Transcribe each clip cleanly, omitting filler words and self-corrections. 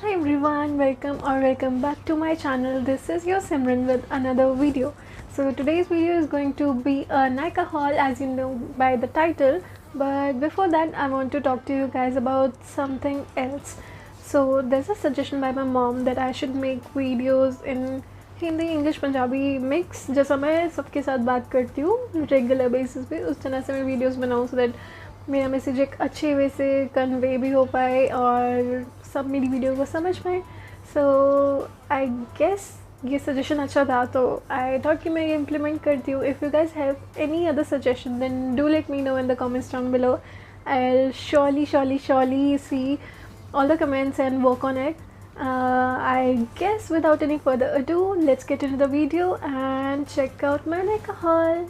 Hi everyone, welcome back to my channel. This is your Simran with another video. So today's video is going to be a Nykaa haul, as you know by the title. But before that, I want to talk to you guys about something else. So there's a suggestion by my mom that I should make videos in Hindi English Punjabi mix, जैसा मैं सबके साथ बात करती हूँ regular basis पे, उस तरह से मैं वीडियोस बनाऊँ सो दैट मेरा मैसेज एक अच्छे वे से कन्वे भी हो पाए और सब मेरी वीडियो को समझ पाए. सो आई गेस ये सजेशन अच्छा था तो आई थॉट कि मैं ये इम्प्लीमेंट करती हूँ. If you guys have any other suggestion then do let me know in the comments down below. I will surely see all the comments and work on it. I guess without any further ado, let's get into the video and check out my Nykaa haul.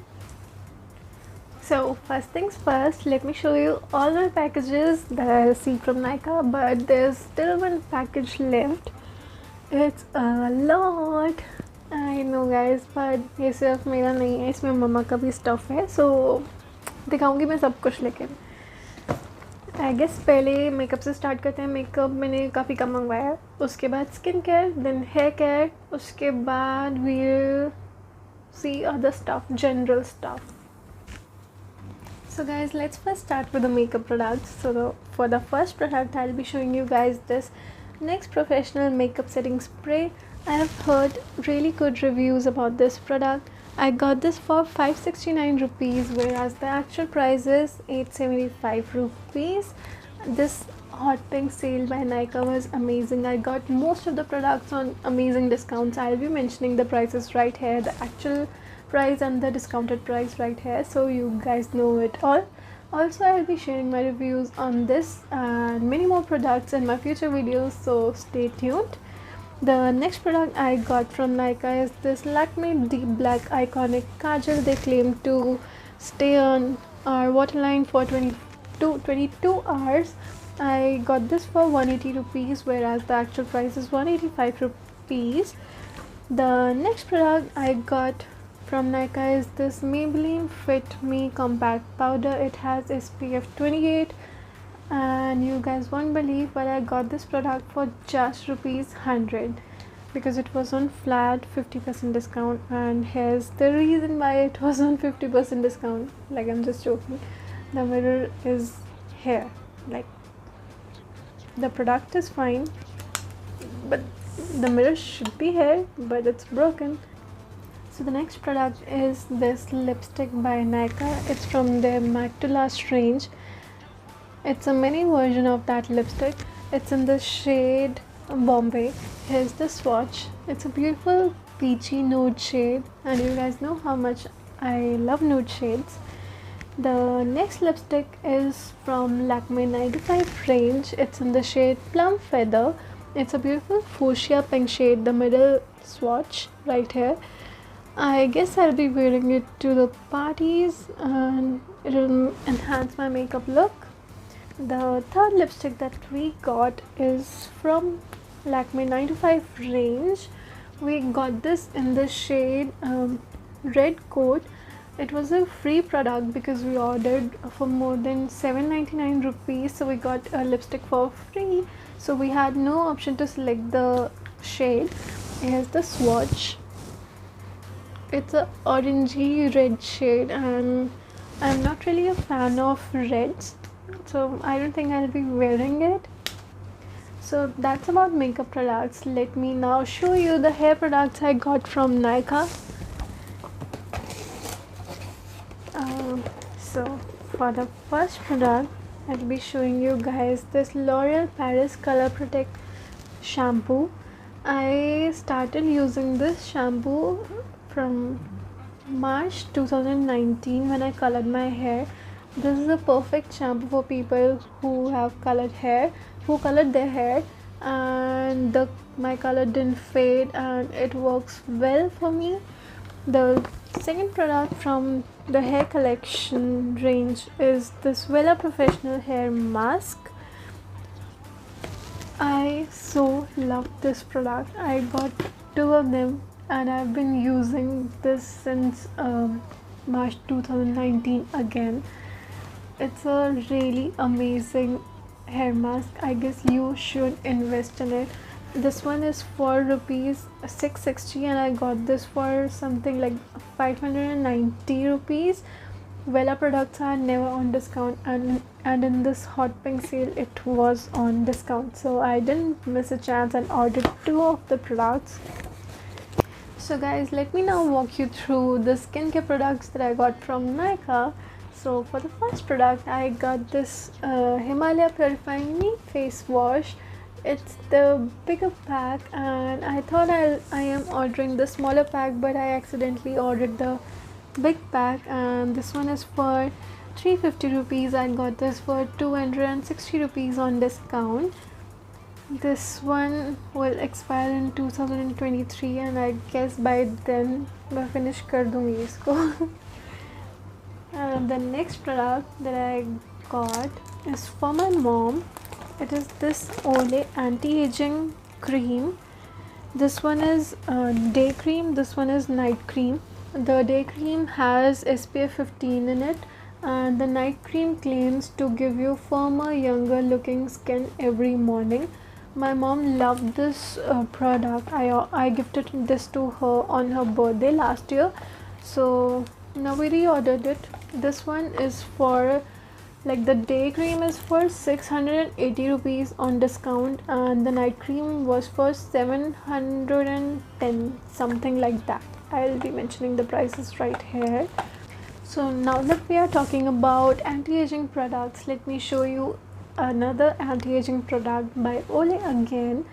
So first things first, let me show you all my packages that I received from Nykaa, but there's still one package left. It's a lot, I know guys, but ये सिर्फ मेरा नहीं है, इसमें मम्मा का भी stuff है. so दिखाऊंगी मैं सब कुछ. लेकिन आई गेस पहले मेकअप से स्टार्ट करते हैं. मेकअप मैंने काफ़ी कम मंगवाया, उसके बाद skin care, then hair care, उसके बाद we'll see other stuff, general stuff. So guys, let's first start with the makeup products. So for the first product, I'll be showing you guys this NYX Professional Makeup Setting Spray. I have heard really good reviews about this product. I got this for 569 rupees, whereas the actual price is 875 rupees. This hot pink sale by Nykaa was amazing. I got most of the products on amazing discounts. I'll be mentioning the prices right here, the actual price and the discounted price right here, so you guys know it all. Also, I'll be sharing my reviews on this and many more products in my future videos, so stay tuned. The next product I got from Nykaa is this Lakme Deep Black Iconic Kajal. They claim to stay on our waterline for 22 hours. I got this for 180 rupees, whereas the actual price is 185 rupees. The next product I got from Nykaa is this Maybelline Fit Me Compact Powder. It has SPF 28 and you guys won't believe, but I got this product for just ₹100 because it was on flat 50% discount. And here's the reason why it was on 50% discount. Like, I'm just joking. The mirror is here. Like, the product is fine, but the mirror should be here, but it's broken. So the next product is this lipstick by Nykaa. It's from their Matte to Last range. It's a mini version of that lipstick. It's in the shade Bombay. Here's the swatch. It's a beautiful peachy nude shade, and you guys know how much I love nude shades. The next lipstick is from Lakme 95 range. It's in the shade Plum Feather. It's a beautiful fuchsia pink shade, the middle swatch right here. I guess I'll be wearing it to the parties and it'll enhance my makeup look. The third lipstick that we got is from Lakme 95 range. We got this in the shade Red Coat. It was a free product because we ordered for more than 799 rupees, so we got a lipstick for free. So we had no option to select the shade. Here's the swatch. It's a orangey red shade and I'm not really a fan of reds, so I don't think I'll be wearing it. So that's about makeup products. Let me now show you the hair products I got from Nykaa. So for the first product, I'll be showing you guys this L'Oreal Paris Color Protect shampoo. I started using this shampoo from March 2019 when I colored my hair. This is a perfect shampoo for people who have colored hair, who colored their hair and my color didn't fade, and it works well for me. The second product from the hair collection range is this Wella Professional Hair Mask. I so love this product. I got 2 of them and I've been using this since March 2019 again. It's a really amazing hair mask, I guess you should invest in it. This one is for rupees 660 and I got this for something like 590 rupees. Wella products are never on discount, and in this hot pink sale it was on discount, so I didn't miss a chance and ordered two of the products. So guys, let me now walk you through the skincare products that I got from Nykaa. So for the first product, I got this Himalaya Purifying Me face wash. It's the bigger pack, and I thought I am ordering the smaller pack, but I accidentally ordered the big pack, and this one is for 350 rupees. I got this for 260 rupees on discount. This one will expire in 2023 and I guess by then मैं finish कर दूँगी इसको. And the next product that I got is for my mom. It is this Olay anti-aging cream. This one is day cream, this one is night cream. The day cream has SPF 15 in it, and the night cream claims to give you firmer, younger looking skin every morning. My mom loved this product. I gifted this to her on her birthday last year, so now we reordered it. This one is for, like, the day cream is for 680 rupees on discount, and the night cream was for 710, something like that. I'll be mentioning the prices right here. So now that we are talking about anti-aging products, let me show you another anti-aging product by Olay again.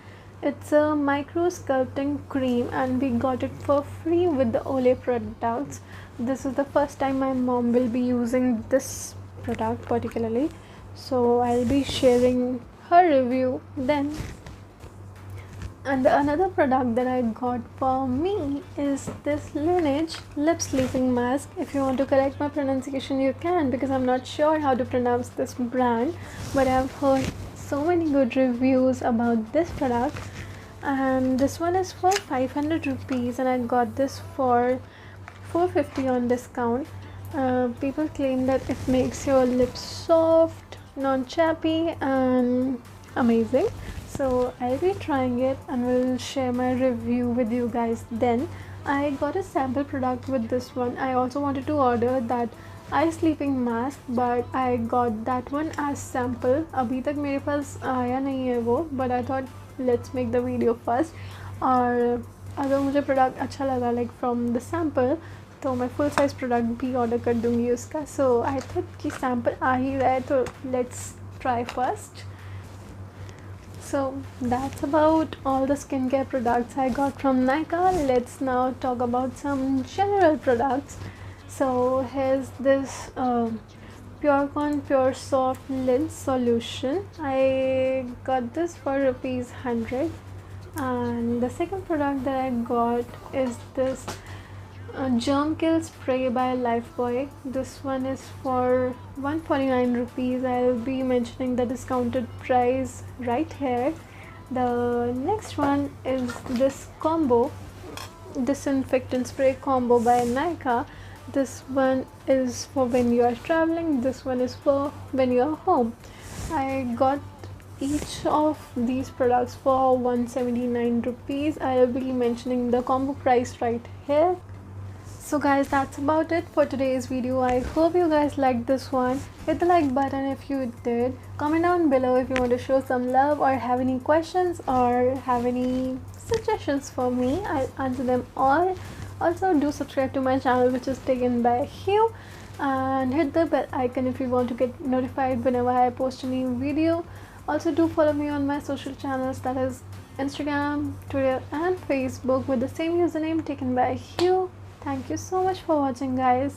It's a micro sculpting cream and we got it for free with the Olay products. This is the first time my mom will be using this product particularly, so I'll be sharing her review then. And another product that I got for me is this Laneige lip sleeping mask. If you want to correct my pronunciation, you can, because I'm not sure how to pronounce this brand, but I've heard so many good reviews about this product. And this one is for 500 rupees and I got this for 450 on discount. People claim that it makes your lips soft, non-chappy and amazing. So I'll be trying it and will share my review with you guys then. I got a sample product with this one. I also wanted to order that eye sleeping mask, but I got that one as sample. अभी तक मेरे पास आया नहीं है वो, but I thought let's make the video first. और अगर मुझे प्रोडक्ट अच्छा लगा like from the sample, तो मैं फुल साइज़ प्रोडक्ट भी ऑर्डर कर दूँगी उसका. So I thought कि सैम्पल आ ही रहा है तो let's try first. So that's about all the skincare products I got from Nykaa. Let's now talk about some general products. So here's this Purecon Pure Soft Lens Solution. I got this for rupees 100. And the second product that I got is this Germ Kill Spray by Lifebuoy. This one is for 149 rupees. I'll be mentioning the discounted price right here. The next one is this combo, disinfectant spray combo by Nykaa. This one is for when you are traveling, this one is for when you are home. I got each of these products for 179 rupees. I'll be mentioning the combo price right here. So guys, that's about it for today's video. I hope you guys liked this one. Hit the like button if you did. Comment down below if you want to show some love or have any questions or have any suggestions for me. I'll answer them all. Also do subscribe to my channel, which is taken by Hugh, and hit the bell icon if you want to get notified whenever I post a new video. Also do follow me on my social channels, that is Instagram, Twitter and Facebook, with the same username taken by Hugh. Thank you so much for watching, guys.